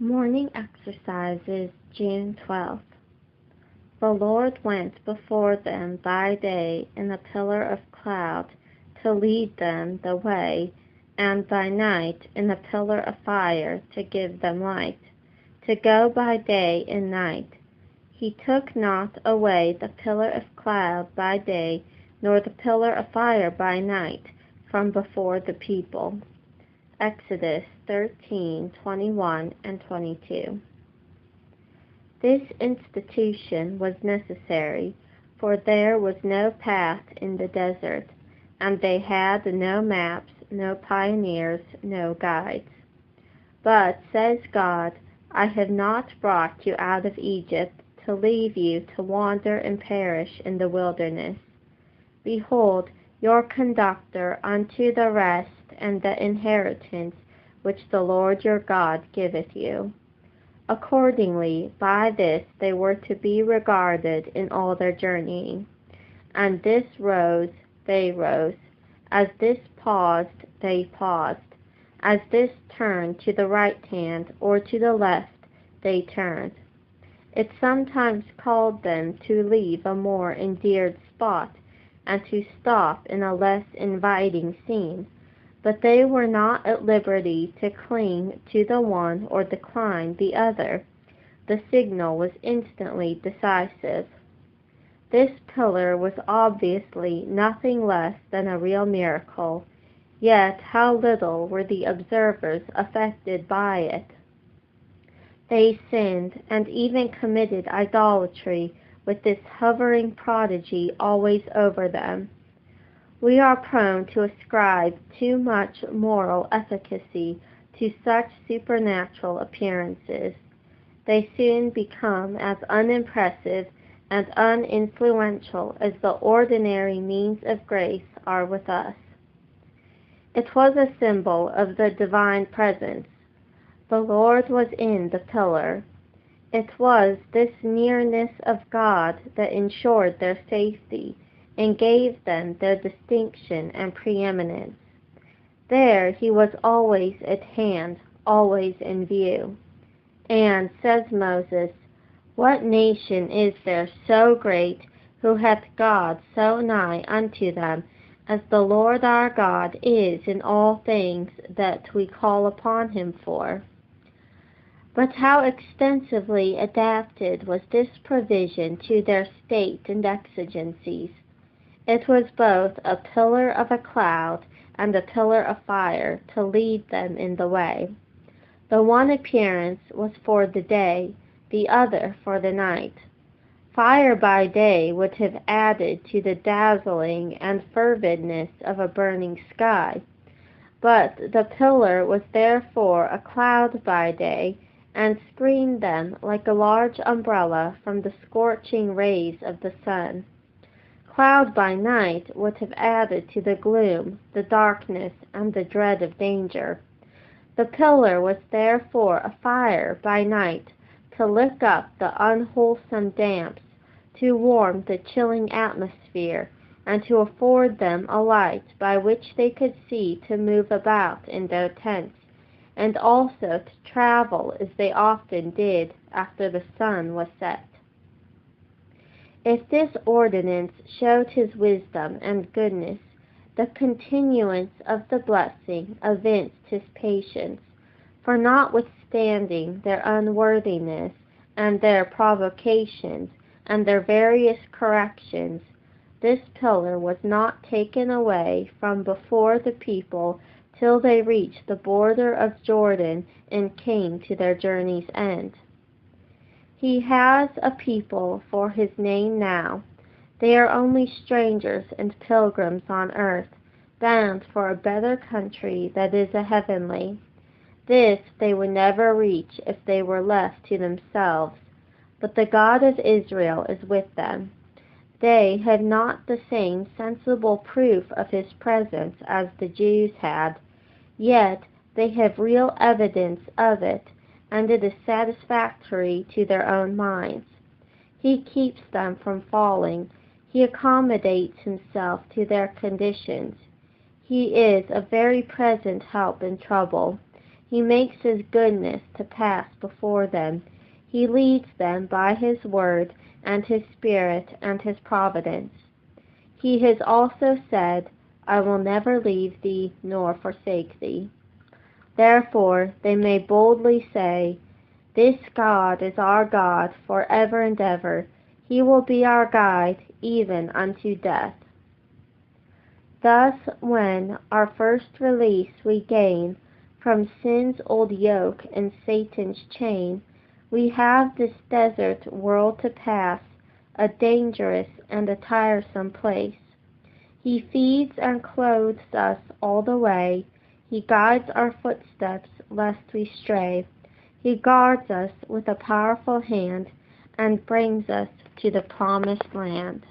Morning Exercises, June 12th. The Lord went before them by day in a pillar of cloud to lead them the way, and by night in a pillar of fire to give them light, to go by day and night. He took not away the pillar of cloud by day, nor the pillar of fire by night, from before the people. Exodus 13:21 and 22. This institution was necessary, for there was no path in the desert, and they had no maps, no pioneers, no guides. But, says God, I have not brought you out of Egypt to leave you to wander and perish in the wilderness. Behold, your conductor unto the rest and the inheritance which the Lord your God giveth you. Accordingly, by this they were to be regarded in all their journeying. And this rose, they rose. As this paused, they paused. As this turned to the right hand or to the left, they turned. It sometimes called them to leave a more endeared spot, and to stop in a less inviting scene, but they were not at liberty to cling to the one or decline the other. The signal was instantly decisive. This pillar was obviously nothing less than a real miracle, yet how little were the observers affected by it. They sinned, and even committed idolatry, with this hovering prodigy always over them. We are prone to ascribe too much moral efficacy to such supernatural appearances. They soon become as unimpressive and uninfluential as the ordinary means of grace are with us. It was a symbol of the divine presence. The Lord was in the pillar. It was this nearness of God that ensured their safety and gave them their distinction and preeminence. There he was always at hand, always in view. And, says Moses, what nation is there so great, who hath God so nigh unto them, as the Lord our God is in all things that we call upon him for? But how extensively adapted was this provision to their state and exigencies! It was both a pillar of a cloud and a pillar of fire to lead them in the way. The one appearance was for the day, the other for the night. Fire by day would have added to the dazzling and fervidness of a burning sky, but the pillar was therefore a cloud by day, and screened them like a large umbrella from the scorching rays of the sun. Cloud by night would have added to the gloom, the darkness, and the dread of danger. The pillar was therefore a fire by night, to lick up the unwholesome damps, to warm the chilling atmosphere, and to afford them a light by which they could see to move about in their tents, and also to travel as they often did after the sun was set. If this ordinance showed his wisdom and goodness, the continuance of the blessing evinced his patience, for notwithstanding their unworthiness and their provocations and their various corrections, this pillar was not taken away from before the people till they reached the border of Jordan and came to their journey's end. He has a people for his name now. They are only strangers and pilgrims on earth, bound for a better country that is a heavenly. This they would never reach if they were left to themselves, but the God of Israel is with them. They have not the same sensible proof of his presence as the Jews had, yet they have real evidence of it, and it is satisfactory to their own minds. He keeps them from falling. He accommodates himself to their conditions. He is a very present help in trouble. He makes his goodness to pass before them. He leads them by his word and his spirit and his providence. He has also said, I will never leave thee nor forsake thee. Therefore they may boldly say, This God is our God for ever and ever. He will be our guide even unto death. Thus, when our first release we gain from sin's old yoke and Satan's chain, we have this desert world to pass, a dangerous and a tiresome place. He feeds and clothes us all the way. He guides our footsteps lest we stray. He guards us with a powerful hand and brings us to the promised land.